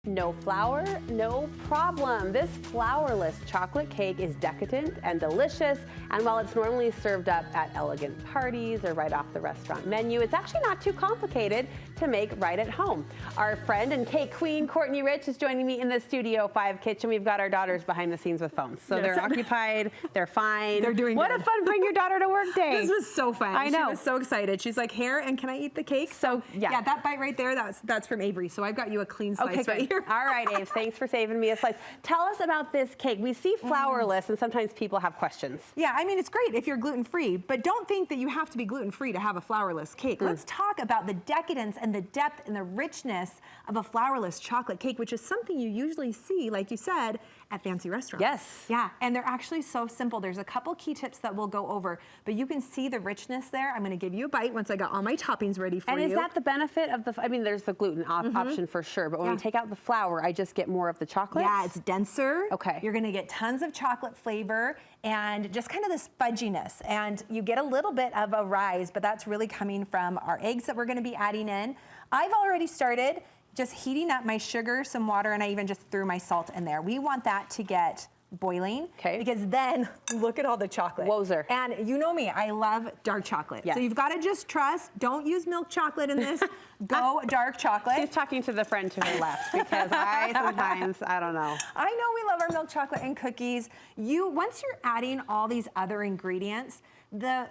No flour, no problem. This flourless chocolate cake is decadent and delicious, and while it's normally served up at elegant parties or right off the restaurant menu, it's actually not too complicated to make right at home. Our friend and cake queen, Courtney Rich, is joining me in the Studio 5 kitchen. We've got our daughters behind the scenes with phones, so they're occupied, they're fine. They're doing What good. a fun bring your daughter to work day. This was so fun. I know. She was so excited. She's like, here, and can I eat the cake? So, yeah, that bite right there, that's from Avery. So I've got you a clean slice right here. All right, Abe, thanks for saving me a slice. Tell us about this cake. We see flourless, and sometimes people have questions. Yeah, I mean, it's great if you're gluten-free, but don't think that you have to be gluten-free to have a flourless cake. Let's talk about the decadence and the depth and the richness of a flourless chocolate cake, which is something you usually see, like you said, at fancy restaurants. Yes. Yeah, and they're actually so simple. There's a couple key tips that we'll go over, but you can see the richness there. I'm gonna give you a bite once I got all my toppings ready for you. And is that the benefit of the, I mean, there's the gluten option for sure, but when we take out the flour, I just get more of the chocolate? Yeah, it's denser. Okay. You're gonna get tons of chocolate flavor and just kind of this fudginess. And you get a little bit of a rise, but that's really coming from our eggs that we're gonna be adding in. I've already started just heating up my sugar, some water, and I even just threw my salt in there. We want that to get boiling, because then look at all the chocolate. Wozer. And you know me, I love dark chocolate. Yes. So you've got to just trust, don't use milk chocolate in this, go dark chocolate. She's talking to the friend to her left, because I don't know. I know we love our milk chocolate and cookies. Once you're adding all these other ingredients, the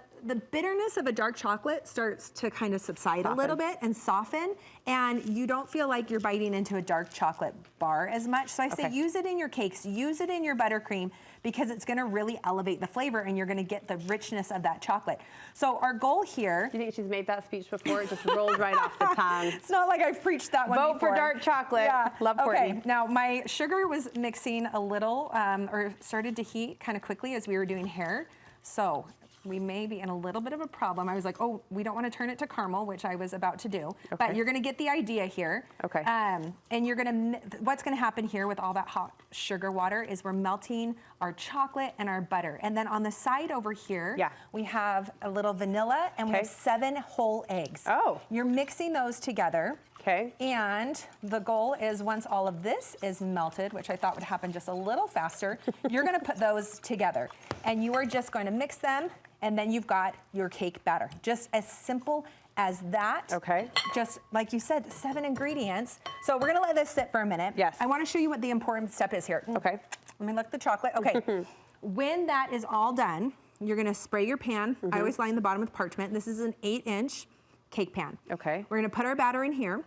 bitterness of a dark chocolate starts to kind of subside a little bit and soften, and you don't feel like you're biting into a dark chocolate bar as much. So I say use it in your cakes, use it in your buttercream, because it's gonna really elevate the flavor and you're gonna get the richness of that chocolate. So our goal here— Do you think she's made that speech before? It just rolled right off the tongue. It's not like I've preached that one Vote before. for dark chocolate. Yeah. Love Courtney. Okay, now my sugar was mixing a little, or started to heat kind of quickly as we were doing hair. So we may be in a little bit of a problem. I was like, oh, we don't want to turn it to caramel, which I was about to do. But you're going to get the idea here. Okay. And you're going to, what's going to happen here with all that hot sugar water is we're melting our chocolate and our butter. And then on the side over here, we have a little vanilla and we have 7 whole eggs. Oh. You're mixing those together. Okay. And the goal is once all of this is melted, which I thought would happen just a little faster, you're going to put those together. And you are just going to mix them, and then you've got your cake batter. Just as simple as that. Okay. Just like you said, 7 ingredients. So we're going to let this sit for a minute. Yes. I want to show you what the important step is here. Okay. Let me look at the chocolate. Okay. When that is all done, you're going to spray your pan. I always line the bottom with parchment. This is an 8-inch cake pan. Okay. We're going to put our batter in here.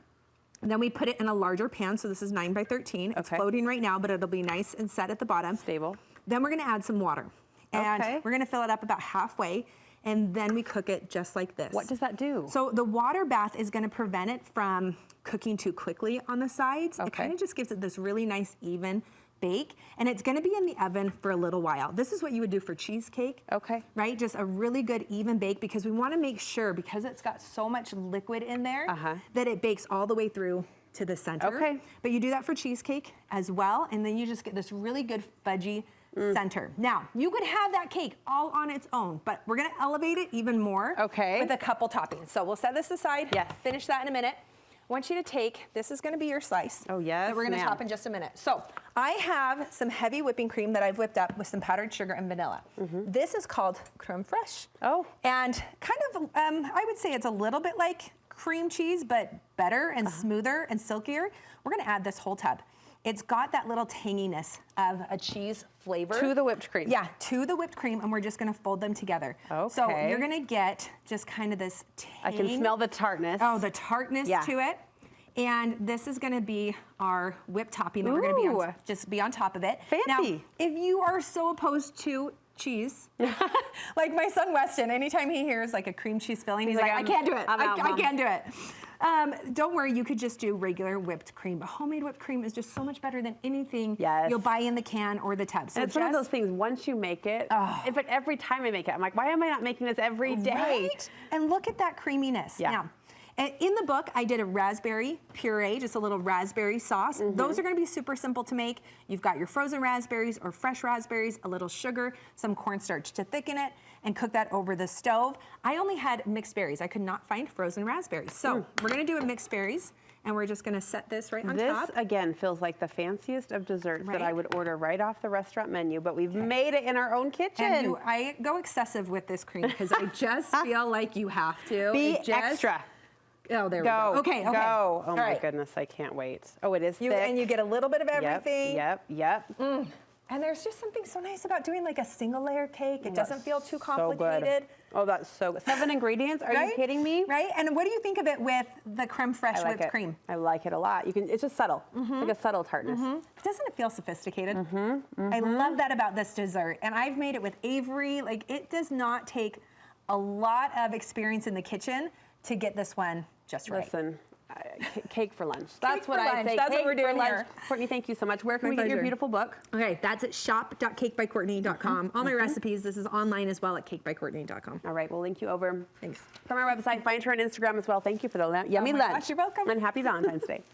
And then we put it in a larger pan, so this is 9 by 13. It's floating right now, but it'll be nice and set at the bottom. Stable. Then we're gonna add some water. And we're gonna fill it up about halfway, and then we cook it just like this. What does that do? So the water bath is gonna prevent it from cooking too quickly on the sides. It kind of just gives it this really nice, even bake, and it's gonna be in the oven for a little while. This is what you would do for cheesecake. Right? Just a really good even bake, because we wanna make sure, because it's got so much liquid in there, that it bakes all the way through to the center. But you do that for cheesecake as well, and then you just get this really good fudgy center. Now, you could have that cake all on its own, but we're gonna elevate it even more with a couple toppings. So we'll set this aside, finish that in a minute. I want you to take, this is gonna be your slice. Oh, yes, that we're gonna top in just a minute. So I have some heavy whipping cream that I've whipped up with some powdered sugar and vanilla. This is called creme fraiche. And kind of, I would say it's a little bit like cream cheese, but better and smoother and silkier. We're gonna add this whole tub. It's got that little tanginess of a cheese flavor. To the whipped cream. Yeah, to the whipped cream, and we're just gonna fold them together. So you're gonna get just kind of this tang. I can smell the tartness. Oh, the tartness to it. And this is gonna be our whipped topping that we're gonna be on top of it. Fancy. Now, if you are so opposed to cheese, like my son Weston, anytime he hears like a cream cheese filling, he's like, I can't do it. I can't do it. Don't worry, you could just do regular whipped cream, but homemade whipped cream is just so much better than anything you'll buy in the can or the tub. So it's one of those things, once you make it, but every time I make it, I'm like, why am I not making this every day? Right? And look at that creaminess. Now, in the book, I did a raspberry puree, just a little raspberry sauce. Those are gonna be super simple to make. You've got your frozen raspberries or fresh raspberries, a little sugar, some cornstarch to thicken it, and cook that over the stove. I only had mixed berries. I could not find frozen raspberries. So we're gonna do a mixed berries. And we're just gonna set this right on this, top. This, again, feels like the fanciest of desserts that I would order right off the restaurant menu, but we've made it in our own kitchen. And I go excessive with this cream because I just feel like you have to. Be extra. Oh, there we go. Okay, okay. Go. Oh, all my right. goodness, I can't wait. Oh, it is thick. And you get a little bit of everything. Yep. And there's just something so nice about doing like a single layer cake. It doesn't feel too complicated. So good. Oh, that's so good. 7 ingredients? Are you kidding me? Right? And what do you think of it with the creme fraiche whipped cream? I like it a lot. It's just subtle. It's like a subtle tartness. Doesn't it feel sophisticated? I love that about this dessert. And I've made it with Avery. Like, it does not take a lot of experience in the kitchen to get this one just right. Listen. Cake for lunch. That's what I say. That's what we're doing here. Courtney, thank you so much. Where can we get your beautiful book? Okay, that's at shop.cakebycourtney.com. All my recipes, this is online as well at cakebycourtney.com. All right, we'll link you over. Thanks. From our website. Find her on Instagram as well. Thank you for the yummy lunch. Gosh, you're welcome. And happy Valentine's Day.